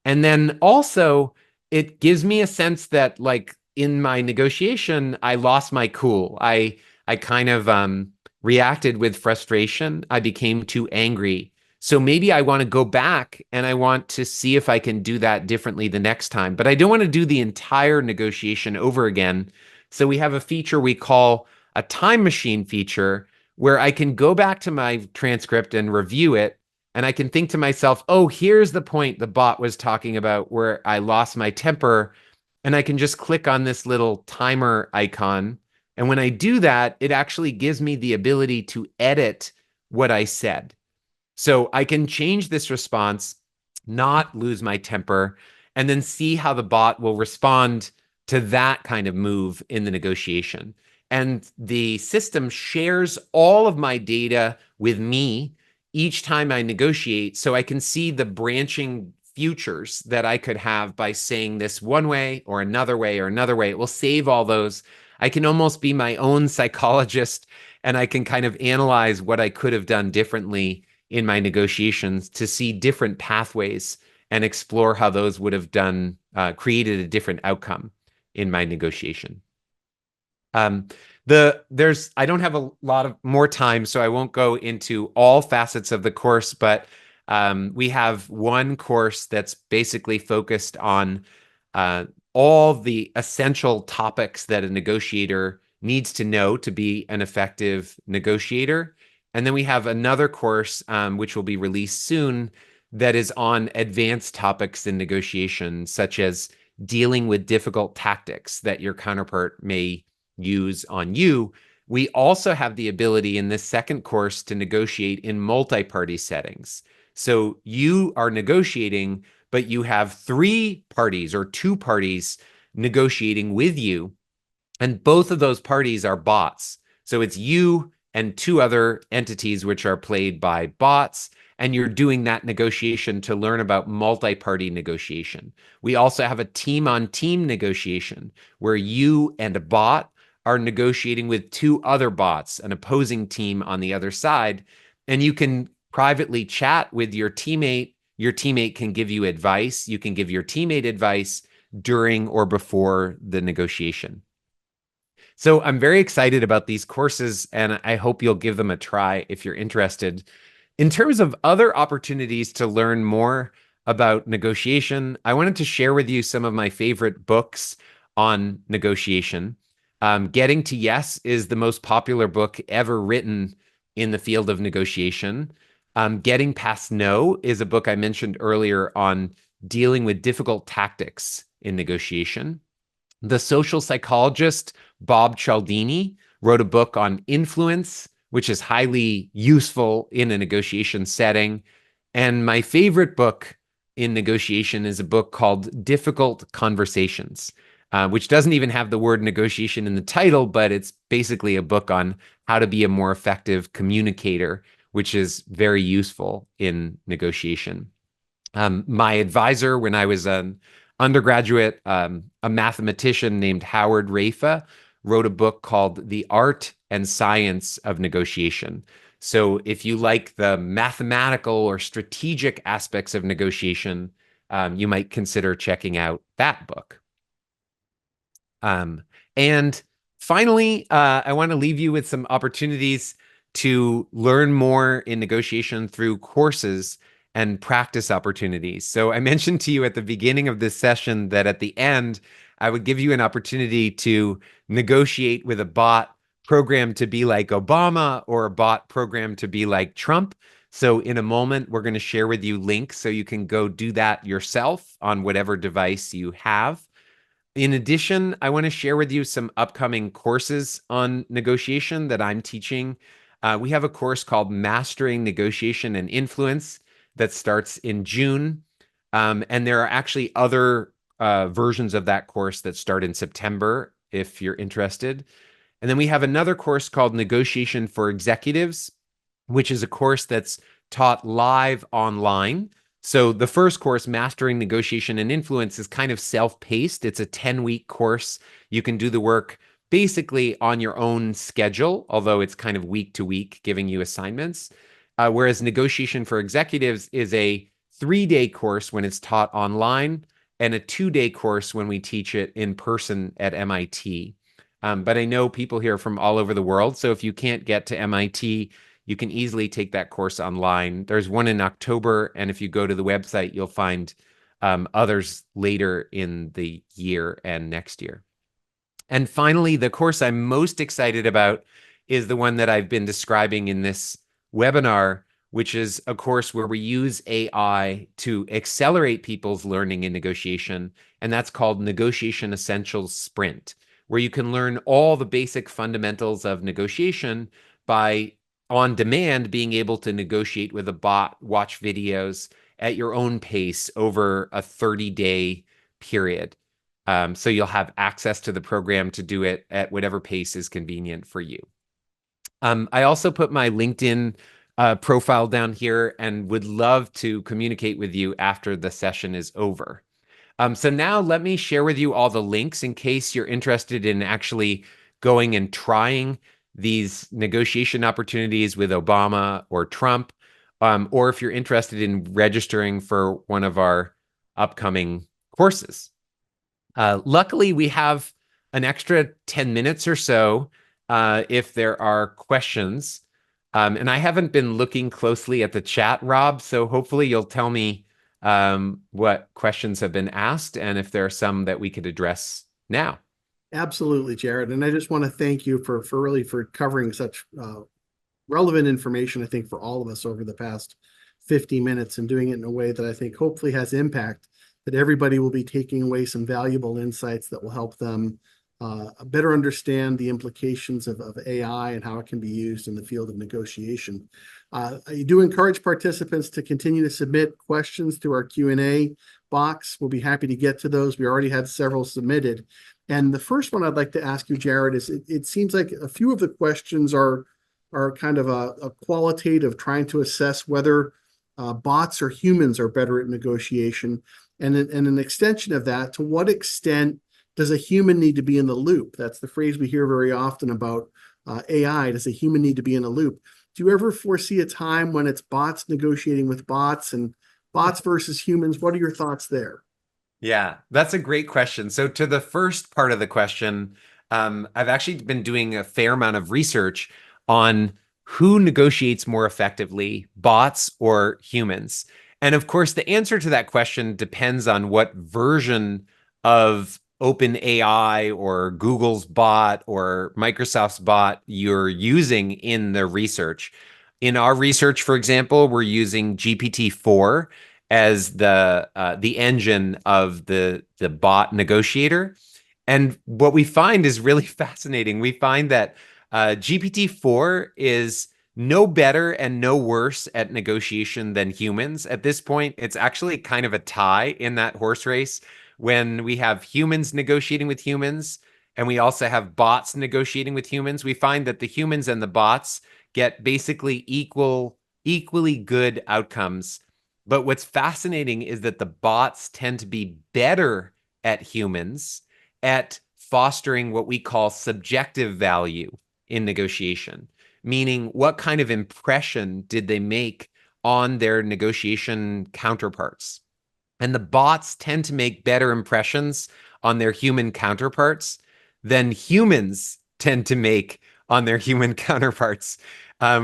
Speaker 2: And then also, it gives me a sense that, like, in my negotiation, I lost my cool. I kind of reacted with frustration. I became too angry. So maybe I want to go back and I want to see if I can do that differently the next time. But I don't want to do the entire negotiation over again. So we have a feature we call a time machine feature where I can go back to my transcript and review it. And I can think to myself, oh, here's the point the bot was talking about where I lost my temper. And I can just click on this little timer icon. And when I do that, it actually gives me the ability to edit what I said. So I can change this response, not lose my temper, and then see how the bot will respond to that kind of move in the negotiation. And the system shares all of my data with me each time I negotiate, so I can see the branching futures that I could have by saying this one way or another way or another way. It will save all those. I can almost be my own psychologist, and I can kind of analyze what I could have done differently in my negotiations to see different pathways and explore how those would have created a different outcome in my negotiation. I don't have a lot of more time, so I won't go into all facets of the course, but we have one course that's basically focused on all the essential topics that a negotiator needs to know to be an effective negotiator. And then we have another course, which will be released soon, that is on advanced topics in negotiation, such as dealing with difficult tactics that your counterpart may use on you. We also have the ability in this second course to negotiate in multi-party settings. So you are negotiating, but you have 3 parties or 2 parties negotiating with you, and both of those parties are bots. So it's you and 2 other entities which are played by bots, and you're doing that negotiation to learn about multi-party negotiation. We also have a team-on-team negotiation where you and a bot are negotiating with 2 other bots, an opposing team on the other side, and you can privately chat with your teammate. Your teammate can give you advice. You can give your teammate advice during or before the negotiation. So I'm very excited about these courses, and I hope you'll give them a try if you're interested. In terms of other opportunities to learn more about negotiation, I wanted to share with you some of my favorite books on negotiation. Getting to Yes is the most popular book ever written in the field of negotiation. Getting Past No is a book I mentioned earlier on dealing with difficult tactics in negotiation. The social psychologist Bob Cialdini wrote a book on influence, which is highly useful in a negotiation setting. And my favorite book in negotiation is a book called Difficult Conversations, which doesn't even have the word negotiation in the title, but it's basically a book on how to be a more effective communicator, which is very useful in negotiation. My advisor when I was an undergraduate, a mathematician named Howard Rafa, wrote a book called The Art and Science of Negotiation. So if you like the mathematical or strategic aspects of negotiation, you might consider checking out that book. And finally, I want to leave you with some opportunities to learn more in negotiation through courses and practice opportunities. So I mentioned to you at the beginning of this session that at the end, I would give you an opportunity to negotiate with a bot programmed to be like Obama or a bot programmed to be like Trump. So in a moment, we're going to share with you links so you can go do that yourself on whatever device you have. In addition, I want to share with you some upcoming courses on negotiation that I'm teaching. We have a course called Mastering Negotiation and Influence that starts in June. And there are actually other versions of that course that start in September if you're interested. And then we have another course called Negotiation for Executives, which is a course that's taught live online. So the first course, Mastering Negotiation and Influence, is kind of self-paced. It's a 10-week course. You can do the work basically on your own schedule, although it's kind of week to week, giving you assignments. Whereas Negotiation for Executives is a 3-day course when it's taught online and a 2-day course when we teach it in person at MIT. But I know people here from all over the world. So if you can't get to MIT, you can easily take that course online. There's one in October, and if you go to the website, you'll find others later in the year and next year. And finally, the course I'm most excited about is the one that I've been describing in this webinar, which is a course where we use AI to accelerate people's learning in negotiation, and that's called Negotiation Essentials Sprint, where you can learn all the basic fundamentals of negotiation by on demand being able to negotiate with a bot, watch videos at your own pace over a 30-day period. So you'll have access to the program to do it at whatever pace is convenient for you. I also put my LinkedIn profile down here and would love to communicate with you after the session is over. So now let me share with you all the links in case you're interested in actually going and trying these negotiation opportunities with Obama or Trump, or if you're interested in registering for one of our upcoming courses. Luckily, we have an extra 10 minutes or so if there are questions. And I haven't been looking closely at the chat, Rob, so hopefully you'll tell me what questions have been asked and if there are some that we could address now.
Speaker 1: Absolutely, Jared. And I just want to thank you for really for covering such relevant information, I think, for all of us over the past 50 minutes and doing it in a way that I think hopefully has impact, that everybody will be taking away some valuable insights that will help them better understand the implications of AI and how it can be used in the field of negotiation. I do encourage participants to continue to submit questions through our Q&A box. We'll be happy to get to those. We already had several submitted. And the first one I'd like to ask you, Jared, is it seems like a few of the questions are kind of a qualitative, trying to assess whether bots or humans are better at negotiation. And an extension of that, to what extent does a human need to be in the loop? That's the phrase we hear very often about AI. Does a human need to be in a loop? Do you ever foresee a time when it's bots negotiating with bots and bots versus humans? What are your thoughts there?
Speaker 2: Yeah, that's a great question. So to the first part of the question, I've actually been doing a fair amount of research on who negotiates more effectively, bots or humans. And of course, the answer to that question depends on what version of OpenAI or Google's bot or Microsoft's bot you're using in the research. In our research, for example, we're using GPT-4 as the engine of the bot negotiator. And what we find is really fascinating. We find that GPT-4 is no better and no worse at negotiation than humans. At this point, it's actually kind of a tie in that horse race when we have humans negotiating with humans and we also have bots negotiating with humans. We find that the humans and the bots get basically equally good outcomes. But what's fascinating is that the bots tend to be better at humans at fostering what we call subjective value in negotiation, meaning what kind of impression did they make on their negotiation counterparts. And the bots tend to make better impressions on their human counterparts than humans tend to make on their human counterparts.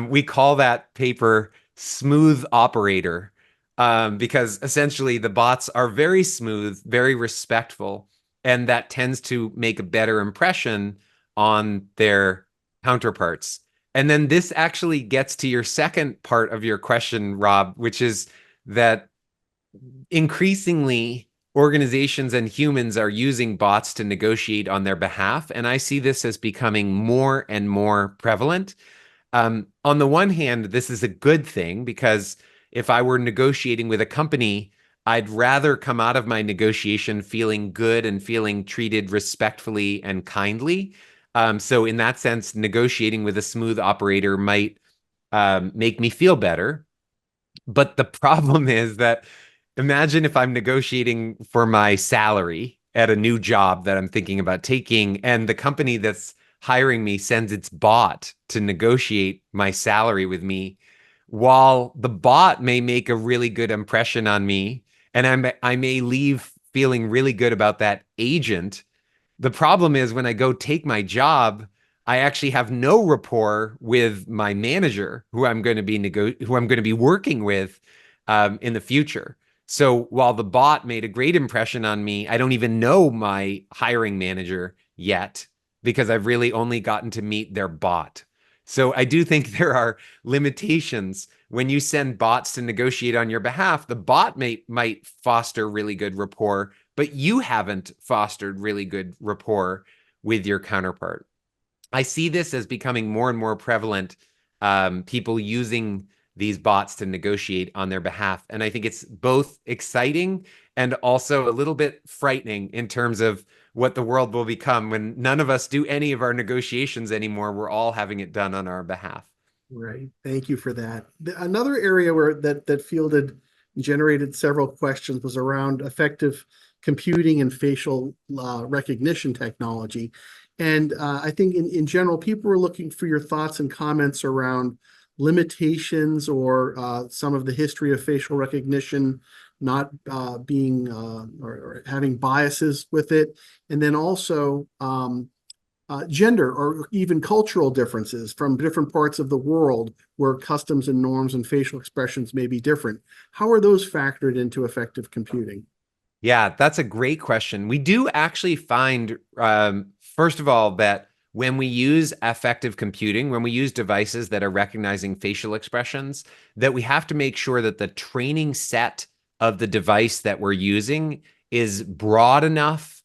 Speaker 2: We call that paper smooth operator because essentially the bots are very smooth, very respectful, and that tends to make a better impression on their counterparts. And then this actually gets to your second part of your question, Rob, which is that increasingly organizations and humans are using bots to negotiate on their behalf. And I see this as becoming more and more prevalent. On the one hand, this is a good thing because if I were negotiating with a company, I'd rather come out of my negotiation feeling good and feeling treated respectfully and kindly. So in that sense, negotiating with a smooth operator might make me feel better. But the problem is that imagine if I'm negotiating for my salary at a new job that I'm thinking about taking, and the company that's hiring me sends its bot to negotiate my salary with me. While the bot may make a really good impression on me, and I may leave feeling really good about that agent, the problem is when I go take my job, I actually have no rapport with my manager, who I'm going to be working with in the future. So while the bot made a great impression on me, I don't even know my hiring manager yet because I've really only gotten to meet their bot. So I do think there are limitations when you send bots to negotiate on your behalf. The bot might foster really good rapport, but you haven't fostered really good rapport with your counterpart. I see this as becoming more and more prevalent, people using these bots to negotiate on their behalf. And I think it's both exciting and also a little bit frightening in terms of what the world will become when none of us do any of our negotiations anymore. We're all having it done on our behalf.
Speaker 1: Right. Thank you for that. Another area where that fielded generated several questions was around effective computing and facial recognition technology. And I think in general, people were looking for your thoughts and comments around limitations or some of the history of facial recognition not being or having biases with it. And then also gender or even cultural differences from different parts of the world where customs and norms and facial expressions may be different. How are those factored into effective computing?
Speaker 2: Yeah, that's a great question. We do actually find, first of all, that when we use affective computing, when we use devices that are recognizing facial expressions, that we have to make sure that the training set of the device that we're using is broad enough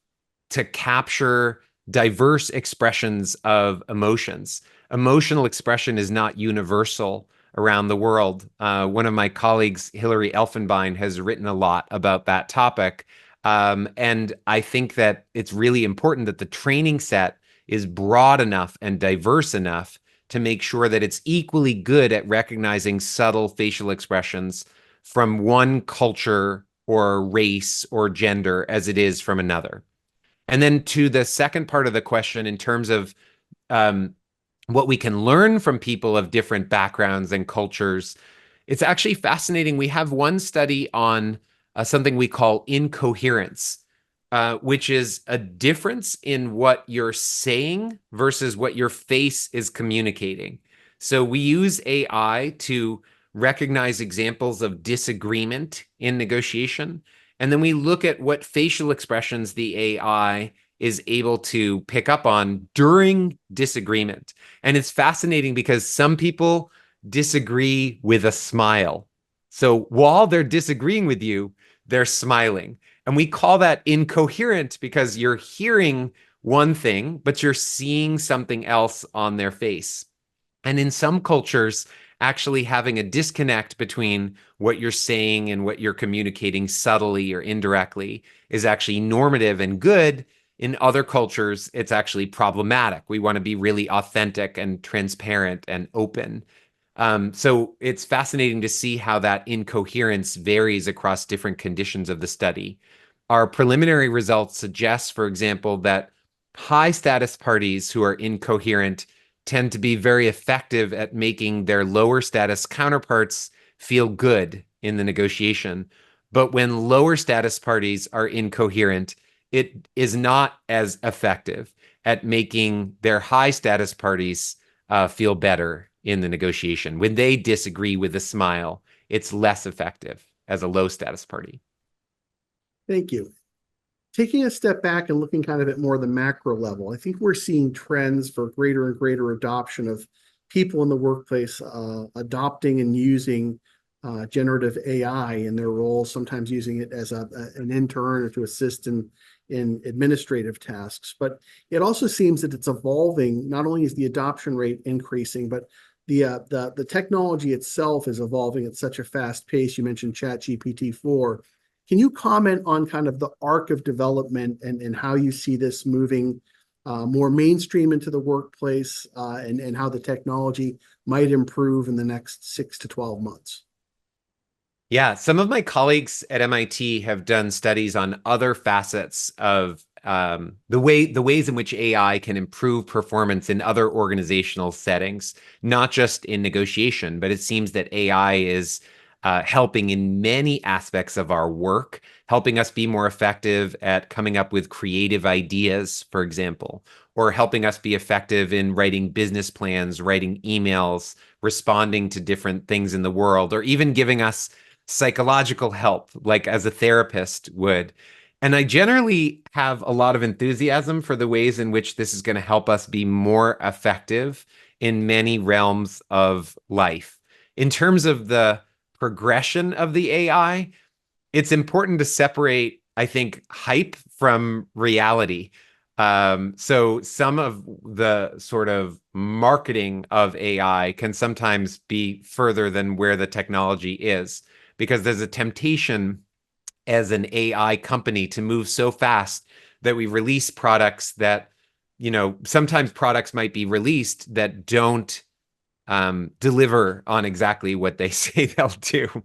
Speaker 2: to capture diverse expressions of emotions. Emotional expression is not universal around the world. One of my colleagues, Hilary Elfenbein, has written a lot about that topic. And I think that it's really important that the training set is broad enough and diverse enough to make sure that it's equally good at recognizing subtle facial expressions from one culture or race or gender as it is from another. And then to the second part of the question, in terms of um, what we can learn from people of different backgrounds and cultures, it's actually fascinating. We have one study on something we call incoherence, which is a difference in what you're saying versus what your face is communicating. So we use AI to recognize examples of disagreement in negotiation. And then we look at what facial expressions the AI is able to pick up on during disagreement. And it's fascinating because some people disagree with a smile. So while they're disagreeing with you, they're smiling. And we call that incoherent because you're hearing one thing, but you're seeing something else on their face. And in some cultures, actually having a disconnect between what you're saying and what you're communicating subtly or indirectly is actually normative and good. In other cultures, it's actually problematic. We want to be really authentic and transparent and open. So it's fascinating to see how that incoherence varies across different conditions of the study. Our preliminary results suggest, for example, that high status parties who are incoherent tend to be very effective at making their lower status counterparts feel good in the negotiation. But when lower status parties are incoherent, it is not as effective at making their high status parties feel better in the negotiation. When they disagree with a smile, it's less effective as a low status party.
Speaker 1: Thank you. taking a step back and looking kind of at more the macro level, I think we're seeing trends for greater and greater adoption of people in the workplace adopting and using generative AI in their roles, sometimes using it as an intern or to assist in administrative tasks. But it also seems that it's evolving. Not only is the adoption rate increasing, but the technology itself is evolving at such a fast pace. You mentioned ChatGPT-4. Can you comment on kind of the arc of development and how you see this moving more mainstream into the workplace and how the technology might improve in the next 6 to 12 months?
Speaker 2: Yeah, some of my colleagues at MIT have done studies on other facets of the ways in which AI can improve performance in other organizational settings, not just in negotiation, but it seems that AI is helping in many aspects of our work, helping us be more effective at coming up with creative ideas, for example, or helping us be effective in writing business plans, writing emails, responding to different things in the world, or even giving us psychological help, like as a therapist would. And I generally have a lot of enthusiasm for the ways in which this is going to help us be more effective in many realms of life. In terms of the progression of the AI, it's important to separate, I think, hype from reality. So some of the sort of marketing of AI can sometimes be further than where the technology is, because there's a temptation as an AI company to move so fast that we release products that, sometimes products might be released that don't deliver on exactly what they say they'll do.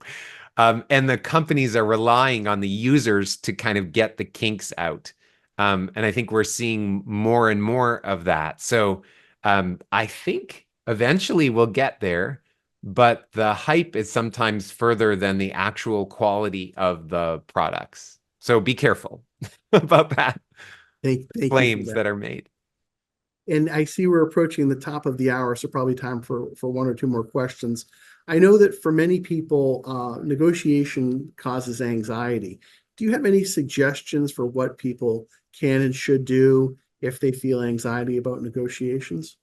Speaker 2: And the companies are relying on the users to kind of get the kinks out. And I think we're seeing more and more of that. So I think eventually we'll get there, but the hype is sometimes further than the actual quality of the products. So be careful about that
Speaker 1: Thank you for
Speaker 2: claims
Speaker 1: that.
Speaker 2: that are made.
Speaker 1: And I see we're approaching the top of the hour, so probably time for one or two more questions. I know that for many people, negotiation causes anxiety. Do you have any suggestions for what people can and should do if they feel anxiety about negotiations?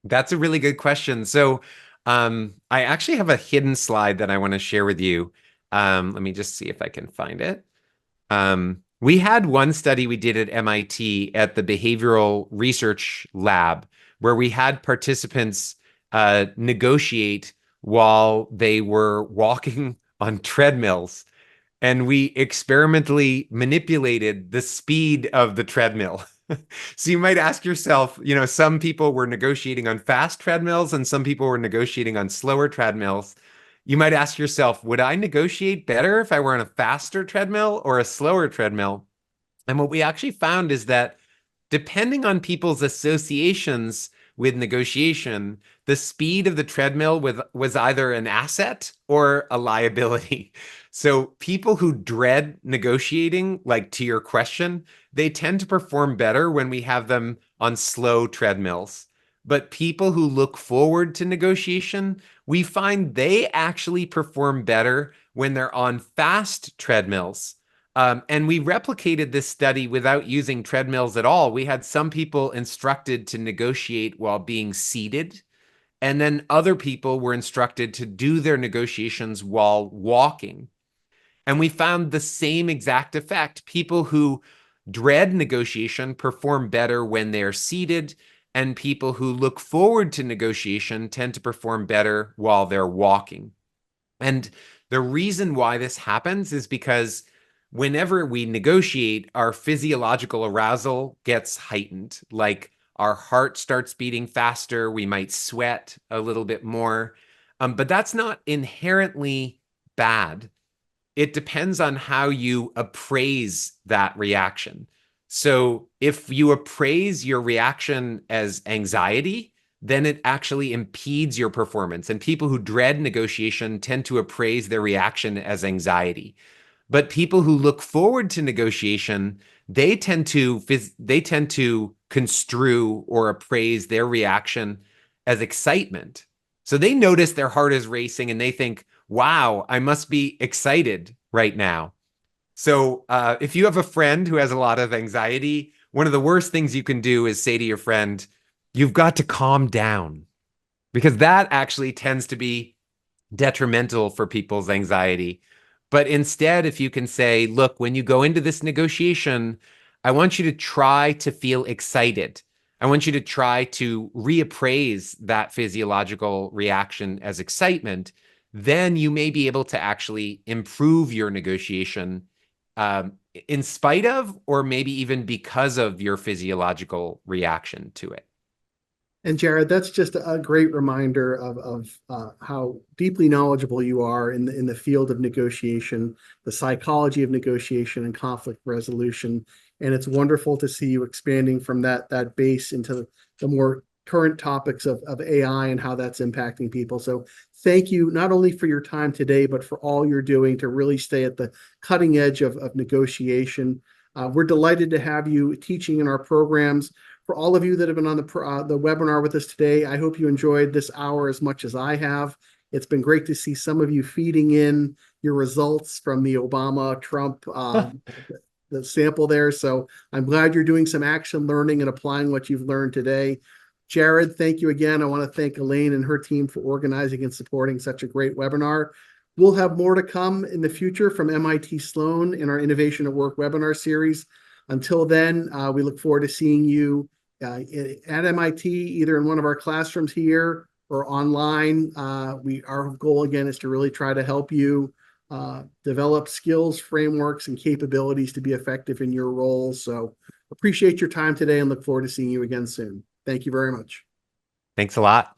Speaker 2: That's a really good question. So, I actually have a hidden slide that I want to share with you. Let me just see if I can find it. We had one study we did at MIT at the Behavioral Research Lab where we had participants negotiate while they were walking on treadmills, and we experimentally manipulated the speed of the treadmill. So you might ask yourself, some people were negotiating on fast treadmills and some people were negotiating on slower treadmills. You might ask yourself, would I negotiate better if I were on a faster treadmill or a slower treadmill? And what we actually found is that depending on people's associations with negotiation, the speed of the treadmill was either an asset or a liability. So people who dread negotiating, like to your question, they tend to perform better when we have them on slow treadmills. But people who look forward to negotiation, we find they actually perform better when they're on fast treadmills. And we replicated this study without using treadmills at all. We had some people instructed to negotiate while being seated, and then other people were instructed to do their negotiations while walking. And we found the same exact effect. People who dread negotiation perform better when they're seated, and people who look forward to negotiation tend to perform better while they're walking. And the reason why this happens is because whenever we negotiate, our physiological arousal gets heightened. Like our heart starts beating faster, we might sweat a little bit more. But that's not inherently bad. It depends on how you appraise that reaction. So if you appraise your reaction as anxiety, then it actually impedes your performance. And people who dread negotiation tend to appraise their reaction as anxiety. But people who look forward to negotiation, they tend to construe or appraise their reaction as excitement. So they notice their heart is racing and they think, "Wow, I must be excited right now." So if you have a friend who has a lot of anxiety, one of the worst things you can do is say to your friend, you've got to calm down, because that actually tends to be detrimental for people's anxiety. But instead, if you can say, look, when you go into this negotiation, I want you to try to feel excited. I want you to try to reappraise that physiological reaction as excitement. Then you may be able to actually improve your negotiation in spite of, or maybe even because of your physiological reaction to it.
Speaker 1: And Jared, that's just a great reminder of how deeply knowledgeable you are in the field of negotiation, the psychology of negotiation and conflict resolution. And it's wonderful to see you expanding from that base into the more current topics of AI and how that's impacting people. So thank you not only for your time today, but for all you're doing to really stay at the cutting edge of negotiation. We're delighted to have you teaching in our programs. For all of you that have been on the webinar with us today, I hope you enjoyed this hour as much as I have. It's been great to see some of you feeding in your results from the Obama-Trump the sample there. So I'm glad you're doing some action learning and applying what you've learned today. Jared, thank you again. I want to thank Elaine and her team for organizing and supporting such a great webinar. We'll have more to come in the future from MIT Sloan in our Innovation at Work webinar series. Until then, we look forward to seeing you at MIT, either in one of our classrooms here or online. Our goal again is to really try to help you develop skills, frameworks, and capabilities to be effective in your roles. So appreciate your time today and look forward to seeing you again soon. Thank you very much.
Speaker 2: Thanks a lot.